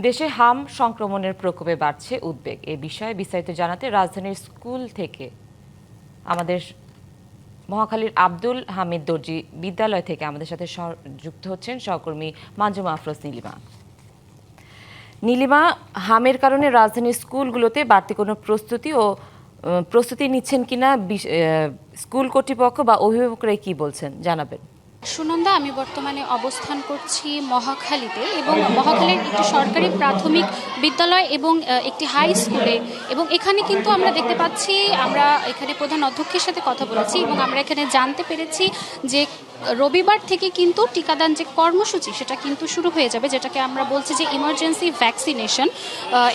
দেশে হাম সংক্রমণের প্রকোপে বাড়ছে উদ্বেগ। এ বিষয়ে বিস্তারিত জানাতে রাজধানীর স্কুল থেকে আমাদের মহাখালীর আব্দুল হামিদ দর্জি বিদ্যালয় থেকে আমাদের সাথে যুক্ত হচ্ছেন সহকর্মী মাজুমা আফরোজ নীলিমা। নীলিমা, হামের কারণে রাজধানীর স্কুলগুলোতে বাড়তি কোনো প্রস্তুতি নিচ্ছেন কিনা স্কুল কর্তৃপক্ষ বা অভিভাবকরা কি বলছেন জানাবেন। সুনন্দা, আমি বর্তমানে অবস্থান করছি মহাখালীতে এবং মহাখালীর একটি সরকারি প্রাথমিক বিদ্যালয় এবং একটি হাই স্কুলে, এবং এখানে কিন্তু আমরা দেখতে পাচ্ছি, আমরা এখানে প্রধান অধ্যক্ষের সাথে কথা বলেছি এবং আমরা এখানে জানতে পেরেছি যে রবিবার থেকে কিন্তু টিকাদান যে কর্মসূচি সেটা কিন্তু শুরু হয়ে যাবে, যেটাকে আমরা বলছি যে ইমার্জেন্সি ভ্যাকসিনেশন।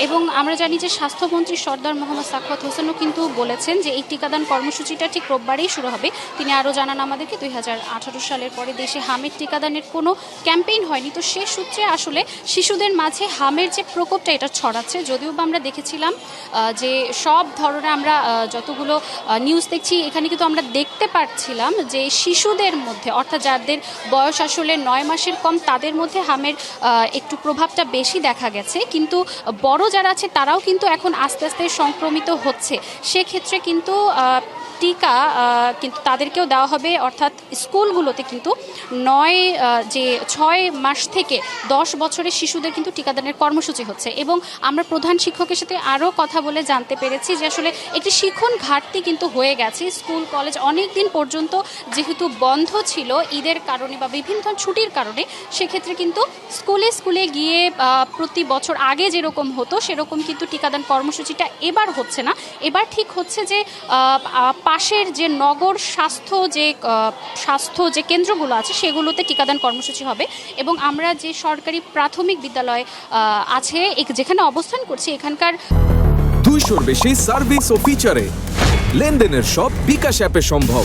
এবং আমরা জানি যে স্বাস্থ্যমন্ত্রী সর্দার মোহাম্মদ সাখাওয়াত হোসেনও কিন্তু বলেছেন যে এই টিকাদান কর্মসূচিটা ঠিক রোববারেই শুরু হবে। তিনি আরও জানান আমাদেরকে 2018 সালের পরে দেশে হামের টিকাদানের কোনো ক্যাম্পেইন হয়নি, তো সে সূত্রে আসলে শিশুদের মাঝে হামের যে প্রকোপটা এটা ছড়াচ্ছে। যদিও বা আমরা দেখেছিলাম যে সব ধরনের আমরা যতগুলো নিউজ দেখছি এখানে কিন্তু আমরা দেখতে পাচ্ছিলাম যে শিশুদের মধ্যে, অর্থাৎ যাদের বয়স আসলে 9 মাসের কম, তাদের মধ্যে হামের একটু প্রভাবটা বেশি দেখা গেছে, কিন্তু বড় যারা আছে তারাও কিন্তু এখন আস্তে আস্তে সংক্রমিত হচ্ছে। সেক্ষেত্রে কিন্তু টিকা কিন্তু তাদেরকেও দেওয়া হবে, অর্থাৎ স্কুলগুলোতে কিন্তু 6 মাস থেকে 10 বছরের শিশুদের কিন্তু টিকাদানের কর্মসূচি হচ্ছে। এবং আমরা প্রধান শিক্ষকের সাথে আরও কথা বলে জানতে পেরেছি যে আসলে একটি শিক্ষণ ঘাটতি কিন্তু হয়ে গেছে। স্কুল কলেজ অনেক দিন পর্যন্ত যেহেতু বন্ধ ছিল ঈদের কারণে বা বিভিন্ন ছুটির কারণে, সেক্ষেত্রে কিন্তু স্কুলে গিয়ে প্রতি বছর আগে যেরকম হতো সেরকম কিন্তু টিকাদান কর্মসূচিটা এবার হচ্ছে না। এবার ঠিক হচ্ছে যে পাশের যে নগর স্বাস্থ্য যে কেন্দ্রগুলো আছে সেগুলোতে টিকাদান কর্মসূচি হবে। এবং আমরা যে সরকারি প্রাথমিক বিদ্যালয় আছে যেখানে অবস্থান করছি, এখানকার 200-র বেশি সার্ভিস ও ফিচারে লেনদেনের সব বিকাশ অ্যাপে সম্ভব।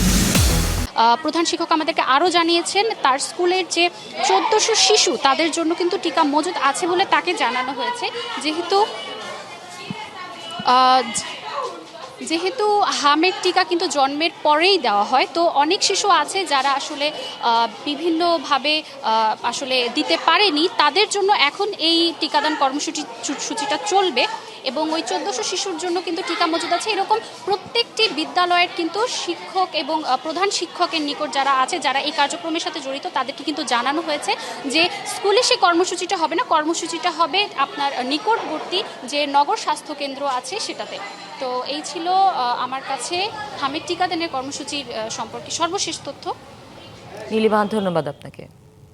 প্রধান শিক্ষক আমাদেরকে আরও জানিয়েছেন তার স্কুলের যে 1400 শিশু তাদের জন্য কিন্তু টিকা মজুদ আছে বলে তাকে জানানো হয়েছে। যেহেতু হামের টিকা কিন্তু জন্মের পরেই দেওয়া হয়, তো অনেক শিশু আছে যারা আসলে বিভিন্নভাবে আসলে দিতে পারেনি, তাদের জন্য এখন এই টিকাদান কর্মসূচিটা চলবে। এবং ওই 1400 শিশুর জন্য কিন্তু টিকা মজুদ আছে। এরকম প্রত্যেকটি বিদ্যালয়ের কিন্তু শিক্ষক এবং প্রধান শিক্ষকের নিকট যারা আছে, যারা এই কার্যক্রমের সাথে জড়িত, তাদেরকে কিন্তু জানানো হয়েছে যে স্কুলে সেই কর্মসূচিটা হবে না, কর্মসূচিটা হবে আপনার নিকটবর্তী যে নগর স্বাস্থ্য কেন্দ্র আছে সেটাতে। তো এই ছিল আমার কাছে হামের টিকাদানের কর্মসূচির সম্পর্কে সর্বশেষ তথ্য। নীলিমা, ধন্যবাদ আপনাকে।